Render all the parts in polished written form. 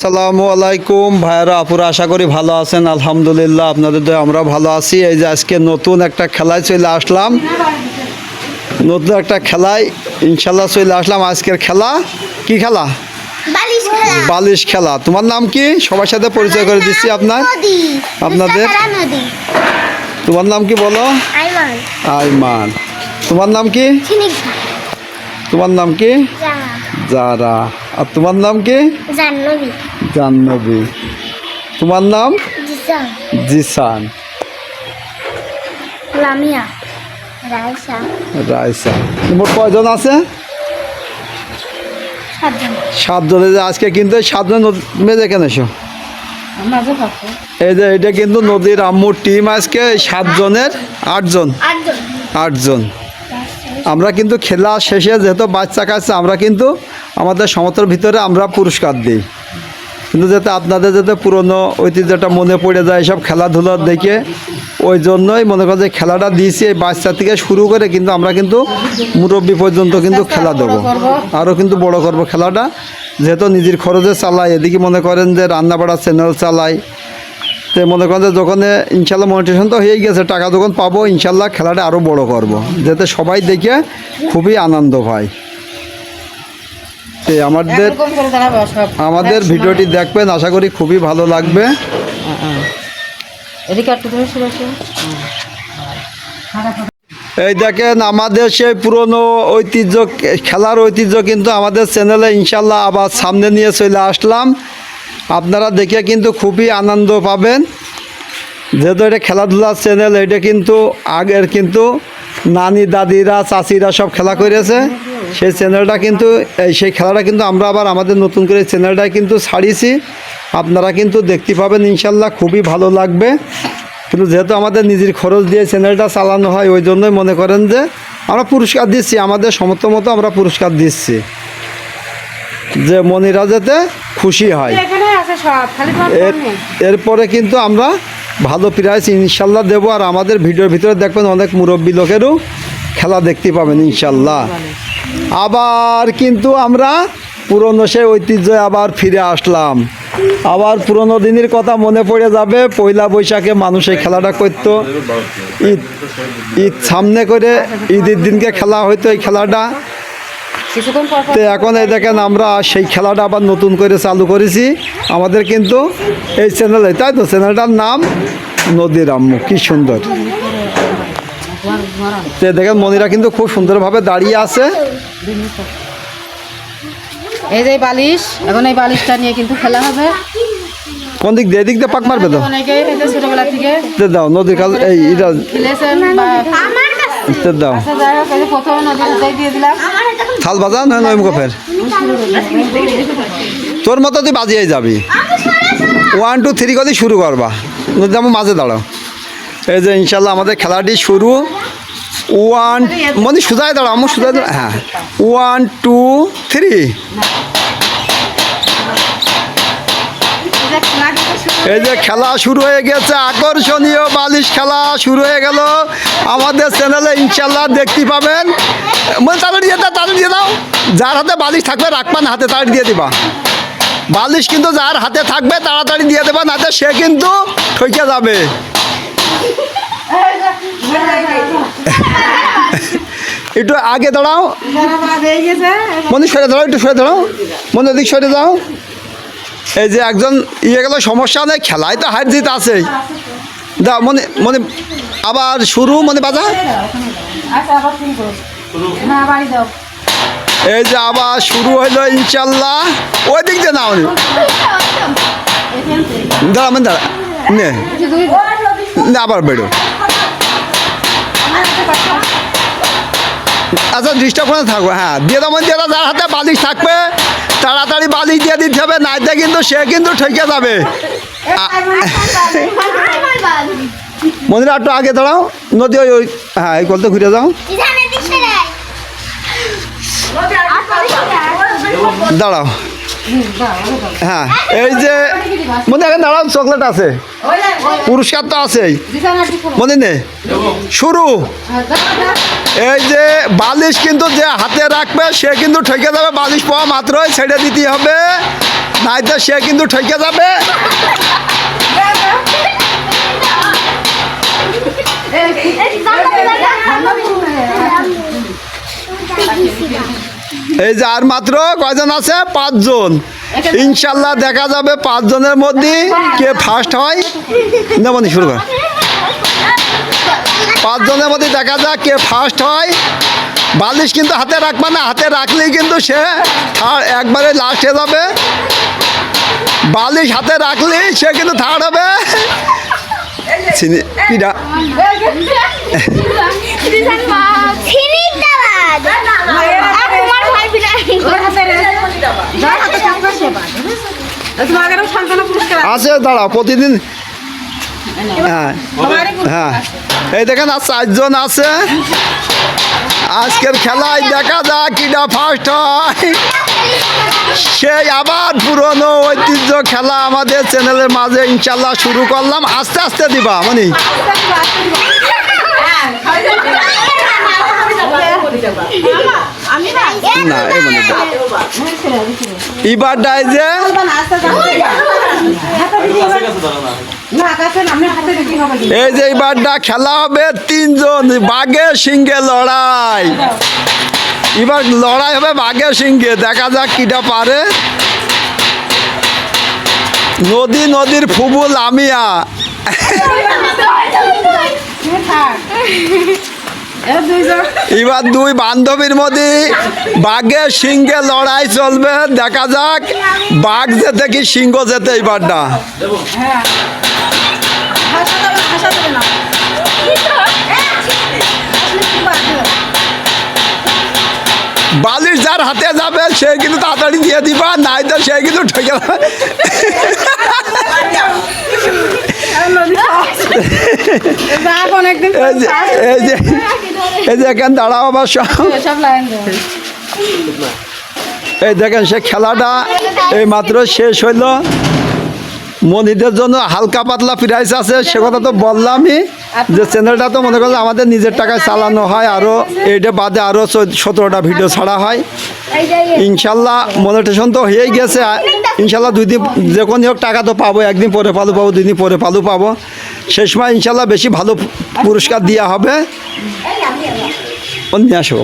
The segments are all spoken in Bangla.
আসসালামু আলাইকুম ভাইরা আপুরা, আশা করি ভালো আছেন। আলহামদুলিল্লাহ আপনাদের দয়ায় আমরা ভালো আছি। এই যে আজকে নতুন একটা খেলায় চলে আসলাম, নতুন একটা খেলায় ইনশাল্লাহ চলে আসলাম। আজকের খেলা কি খেলা? বালিশ খেলা। তোমার নাম কি? সবার সাথে পরিচয় করে দিচ্ছি আপনাদের। তোমার নাম কি বলো? আইমান। তোমার নাম কি? তোমার নাম কি? জারা। আর তোমার নাম কি? জাহ্নবী। তোমার নাম? জিসান। রাইসা। তোমার কয়জন আছে? 7 জন। আজকে কিন্তু 7 জন মেয়ে দেখে এসো। এই যে এটা কিন্তু নদীর আম্মুর টিম। আজকে 7 জনের 8 জন। আমরা কিন্তু খেলা শেষে যেহেতু বাচ্চা কাছে আমরা কিন্তু আমাদের সমতার ভিতরে আমরা পুরস্কার দিই, কিন্তু যাতে আপনাদের যাতে পুরনো ঐতিহ্যটা মনে পড়ে যায় এসব খেলাধুলা দেখে, ওই জন্যই মনে করেন যে খেলাটা দিয়েছি। এই বাচ্চা থেকে শুরু করে কিন্তু আমরা কিন্তু মুরব্বী পর্যন্ত কিন্তু খেলা দেবো, আরও কিন্তু বড় করব খেলাটা, যেহেতু নিজের খরচে চালাই। এদিকে মনে করেন যে রান্না বাড়ার চ্যানেল চালাই, তো মনে করেন যে যখন ইনশাল্লাহ মনিটেশন তো হয়ে গেছে, টাকা যখন পাবো ইনশাল্লাহ খেলাটা আরও বড় করব, যাতে সবাই দেখে খুবই আনন্দ পায়। আমাদের ভিডিওটি দেখবেন, আশা করি খুবই ভালো লাগবে। এই দেখেন আমাদের সেই পুরনো ঐতিহ্য, খেলার ঐতিহ্য কিন্তু আমাদের চ্যানেলে ইনশাল্লাহ আবার সামনে নিয়ে চলে আসলাম। আপনারা দেখে কিন্তু খুবই আনন্দ পাবেন, যেহেতু এটা খেলাধুলার চ্যানেল। এটা কিন্তু আগের কিন্তু নানি দাদিরা চাচিরা সব খেলা করেছে, সেই চ্যানেলটা কিন্তু সেই খেলাটা কিন্তু আমরা আবার আমাদের নতুন করে চ্যানেলটাই কিন্তু ছাড়িয়েছি। আপনারা কিন্তু দেখতে পাবেন ইনশাল্লাহ, খুবই ভালো লাগবে। কিন্তু যেহেতু আমাদের নিজের খরচ দিয়ে চ্যানেলটা চালানো হয়, ওই জন্যই মনে করেন যে আমরা পুরস্কার দিচ্ছি, আমাদের সমর্থ মতো আমরা পুরস্কার দিচ্ছি, যে মনিরা যাতে খুশি হয়। এরপরে কিন্তু আমরা ভালো প্রাইজ ইনশাল্লাহ দেবো। আর আমাদের ভিডিওর ভিতরে দেখবেন অনেক মুরব্বী লোকেরও খেলা দেখতে পাবেন ইনশাল্লাহ। আবার কিন্তু আমরা পুরনো সেই ঐতিহ্য আবার ফিরে আসলাম। আবার পুরনো দিনের কথা মনে পড়ে যাবে। পয়লা বৈশাখে মানুষ এই খেলাটা করতো, ঈদ সামনে করে ঈদের দিনকে খেলা হইতো এই খেলাটা। তো এখন এই দেখেন আমরা সেই খেলাটা আবার নতুন করে চালু করেছি আমাদের কিন্তু এই চ্যানেলে, তাই তো? চ্যানেলটার নাম নদীর আম্মু। কি সুন্দর! তো দেখেন মনিরা কিন্তু খুব সুন্দরভাবে দাঁড়িয়ে আছে। এই যে বালিশ, এখন এই বালিশটা নিয়ে কিন্তু খেলা হবে। কোন দিক দিয়ে? দিক দিয়ে পাক মারবে তো? ছোটবেলা থেকে দাও নদীর কাল এই দাও থাল বাজা নয় নয় মুখের তোর মতো তুই বাজিয়ে যাবি। 1 2 3 করে শুরু করবা, নদী আমার মাঝে দাঁড়াও। এই যে ইনশাল্লাহ আমাদের খেলাটি শুরু। 1 মানে সুজায় দাঁড়াও, আমার সুজায় দাঁড়া। হ্যাঁ, 1 2 3। এই যে খেলা শুরু হয়ে গেছে, আকর্ষণীয় বালিশ খেলা শুরু হয়ে গেল আমাদের চ্যানেলে ইনশাল্লাহ দেখতে পাবেন। মানে তাড়াতাড়ি দিয়ে দাও, যার হাতে বালিশ থাকবে রাখবা না, হাতে তাড়াতাড়ি দিয়ে দিবা। বালিশ কিন্তু যার হাতে থাকবে তাড়াতাড়ি দিয়ে দেবা, না সে কিন্তু ঠকে যাবে। একটু আগে দাঁড়াও, মনে সরে দাঁড়াও, একটু সরে দাঁড়াও, মনে দিক সরে যাও। এই যে একজন ইয়ে গেল, সমস্যা নেই, খেলায় তো হার জিত আছে। দাও মনে মনে আবার শুরু, মনে বাজা। এই যে আবার শুরু হইলো ইনশাল্লাহ। ওই দিক দিয়ে নাও, দাঁড়া মানে দাঁড়া নে আবার বেরো। আচ্ছা ডিস্টার্ব করে থাকবো। হ্যাঁ দিয়ে দাও, দিয়ে দাও। যার হাতে বালিশ থাকবে তাড়াতাড়ি বালিশ দিয়ে দিতে হবে, নাইতে কিন্তু সে কিন্তু ঠকে যাবে। মন্দির একটু আগে দাঁড়াও, নদী ওই হ্যাঁ এই কলতে ঘুরে যাও, দাঁড়াও। হ্যাঁ এই যে মনে এখন দাঁড়াও চকলেট আছে পুরস্কার তো আছেই মনে নে শুরু এই যে বালিশ কিন্তু যে হাতে রাখবে সে কিন্তু ঠকে যাবে বালিশ পাওয়া মাত্রই ছেড়ে দিতে হবে নাইতো সে কিন্তু ঠকে যাবে এই যে আর মাত্র কয়জন আছে 5 জন ইনশাল্লাহ দেখা যাবে 5 জনের মধ্যে কে ফার্স্ট হয় না মানে শুরু কর 5 জনের মধ্যে দেখা যাক কে ফার্স্ট হয় বালিশ কিন্তু হাতে রাখবা না হাতে রাখলেই কিন্তু সে একবারে লাস্টে যাবে বালিশ হাতে রাখলেই সে কিন্তু থার্ড হবে কিরা আছে দাঁড়াও প্রতিদিন হ্যাঁ হ্যাঁ এই দেখেন আর 4 জন আছে আজকের খেলায় দেখা যাক কিটা ফার্স্ট হয় সেই আবার পুরনো ঐতিহ্য খেলা আমাদের চ্যানেলের মাঝে ইনশাল্লাহ শুরু করলাম আস্তে আস্তে দিবা মানে না এই মানে এবারটাই যে এই যে এবারটা খেলা হবে 3 জন বাঘে সিংহে লড়াই এবার লড়াই হবে বাঘে সিংহে দেখা যাক কিটা পারে নদীর ফুবু লামিয়া এবার 2 বান্ধবীর মধ্যে বাঘে সিংহে লড়াই চলবে দেখা যাক বাঘ যেতে কি সিংহ যেতে এবারটা বালিশ যার হাতে যাবে সে কিন্তু তাড়াতাড়ি দিয়ে দিবা নাই তো সে কিন্তু ঠকে এই যে এখানে দাঁড়াও আবার এই দেখেন সে খেলাটা এই মাত্র শেষ হইলো মনিদের জন্য হালকা পাতলা প্রাইস আছে সে কথা তো বললামই যে চ্যানেলটা তো মনে করো আমাদের নিজের টাকায় চালানো হয় আরও এইটা বাদে আরও 17টা ভিডিও ছাড়া হয় ইনশাল্লাহ মনিটেশন তো হয়েই গেছে ইনশাল্লাহ 2 দিন যে কোনো হোক টাকা তো পাবো একদিন পরে পালু পাবো 2 দিন পরে পালু পাবো সেই সময় ইনশাল্লাহ বেশি ভালো পুরস্কার দেওয়া হবে নিয়ে আসো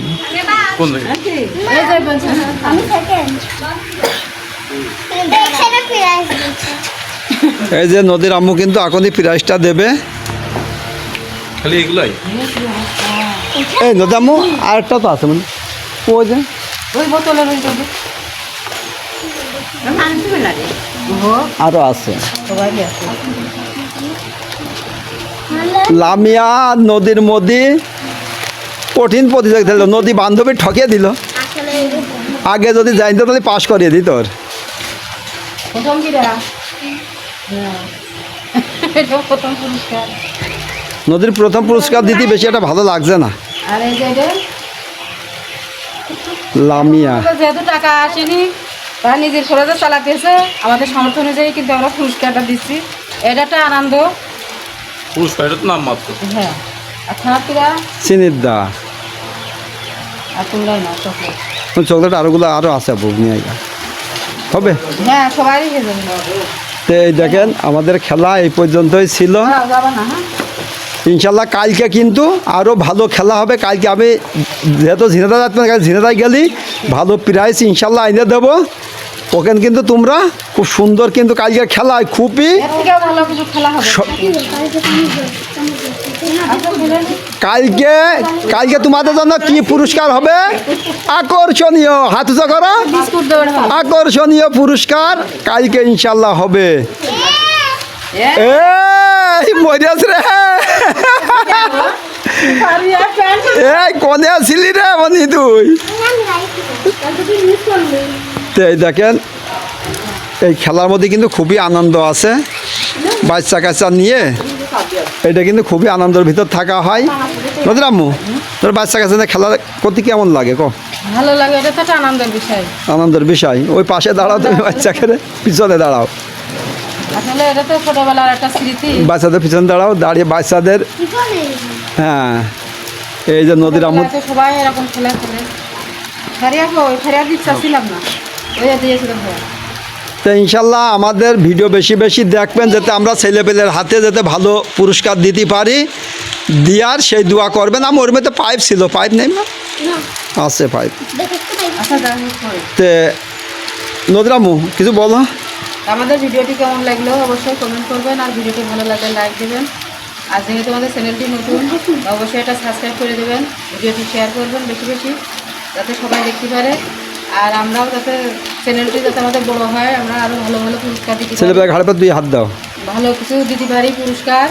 এই যে নদীর আম্মু কিন্তু এখনই প্রাইজটা দেবে খালি এগুলাই এই নদী আম্মু আরেকটা তো আছে মানে ওই যে আরো আছে লামিয়া নদীর মধ্যে কঠিন প্রতিযোগিতা দিল নদী বান্ধবী ঠকিয়ে দিল আগে যদি জানতো তাহলে পাশ করিয়ে দিত ওর নদীর প্রথম পুরস্কার দিতে বেশি একটা ভালো লাগছে না লামিয়া যেহেতু টাকা আসেনি তারা নিজের খরচে চালাতেছে আমাদের সামর্থ্য অনুযায়ী কিন্তু আমরা পুরস্কারটা দিচ্ছি এটা একটা আনন্দ পুরস্কারের নাম মাত্র হ্যাঁ আর খারাপরা চিনির দা আর তোমরাই না চকলেট চকলেট আরোগুলো আরও আছে নিয়ে হবে হ্যাঁ সবারই হয়ে যাবে তো এই দেখেন আমাদের খেলা এই পর্যন্তই ছিল যাবা না হ্যাঁ ইনশাল্লাহ কালকে কিন্তু আরও ভালো খেলা হবে কালকে আমি যেহেতু ঝিনেদা যাচ্ছি না ঝিনেদায় গেলি ভালো প্রাইজ ইনশাল্লাহ এনে দেবো ওখানে কিন্তু তোমরা খুব সুন্দর কিন্তু কালকে খেলা খুবই এর থেকেও ভালো কিছু খেলা হবে কালকে তোমাদের জন্য কি পুরস্কার হবে আকর্ষণীয় হাত উঁচা করো বিস্কুট দৌড় হবে আকর্ষণীয় পুরস্কার কালকে ইনশাল্লাহ হবে এই মরিয়াস রে এই কোনে আসিলি রে মনি তুই তো এই দেখেন এই খেলার মধ্যে কিন্তু খুবই আনন্দ আছে বাচ্চা কাচ্চা নিয়ে এটা কিন্তু খুবই আনন্দের ভিতর থাকা হয় নদীর আম্মু তোর বাচ্চা কাচ্চা নিয়ে খেলা করতে কেমন লাগে কো ভালো লাগে, এটা তো একটা আনন্দের বিষয়। আনন্দের বিষয়। ওই পাশে দাঁড়াও, তুমি বাচ্চাকে পিছনে দাঁড়াও, আসলে এটা তো ছোটবেলার একটা স্মৃতি। বাচ্চাদের পিছনে দাঁড়াও, দাঁড়িয়ে বাচ্চাদের, হ্যাঁ এই যে নদীর আমুদ। ছোটবেলায় তো সবাই এরকম খেলা খেলে। ফেরিয়া ওই ফেরিয়া দিচ্ছা ছিলাম না, ওই দিয়েছিল ভাইয়া। তো ইনশাল্লাহ আমাদের ভিডিও বেশি বেশি দেখবেন, যাতে আমরা ছেলেপেলের হাতে যাতে ভালো পুরস্কার দিতে পারি, দিয়ার সেই দোয়া করবেন। আমার ওর মধ্যে পাইপ ছিল, পাইপ নেই না? আছে পাইপ। আচ্ছা যাই হোক পরে। তে নদীরামু কিছু বলো। আমাদের ভিডিওটি কেমন লাগলো অবশ্যই কমেন্ট করবেন, আর ভিডিওটি ভালো লাগলে লাইক দেবেন। আর যেহেতু আমাদের চ্যানেলটি নতুন, অবশ্যই এটা সাবস্ক্রাইব করে দেবেন, ভিডিওটি শেয়ার করবেন বেশি বেশি, যাতে সবাই দেখতে পারে। আর আমরাও যাতে চ্যানেলটি যাতে আমাদের বড় হয়, আমরা আরও ভালো ভালো পুরস্কার দিতে পারি, ছেলেপেলে ঘাড়ে পর 2 হাত দাও। ভালো কিছু দিতে পারি পুরস্কার,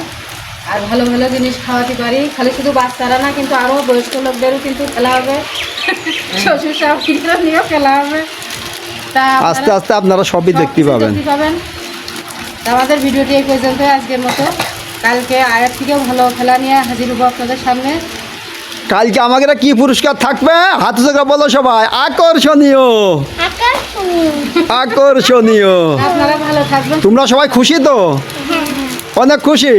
আর ভালো ভালো জিনিস খাওয়াতে পারি। খালি শুধু বাচ্চারা না, কিন্তু আরও বয়স্ক লোকদেরও কিন্তু খেলা হবে, শ্বশুর শাশুড়িরা নিয়েও খেলা হবে। তা আস্তে আস্তে আপনারা সবই দেখতে পাবেন। পাবেন। তা আমাদের ভিডিওটি এই পর্যন্ত আজকের মতো। কালকে আয়ার থেকেও ভালো খেলা নিয়ে হাজির হবো আপনাদের সামনে। কালকে আমাদের কি পুরস্কার থাকবে হাত উঁচু বলো সবাই। আকর্ষণীয়, আকর্ষণীয়। আপনারা ভালো থাকবেন। তোমরা সবাই খুশি তো? অনেক খুশি।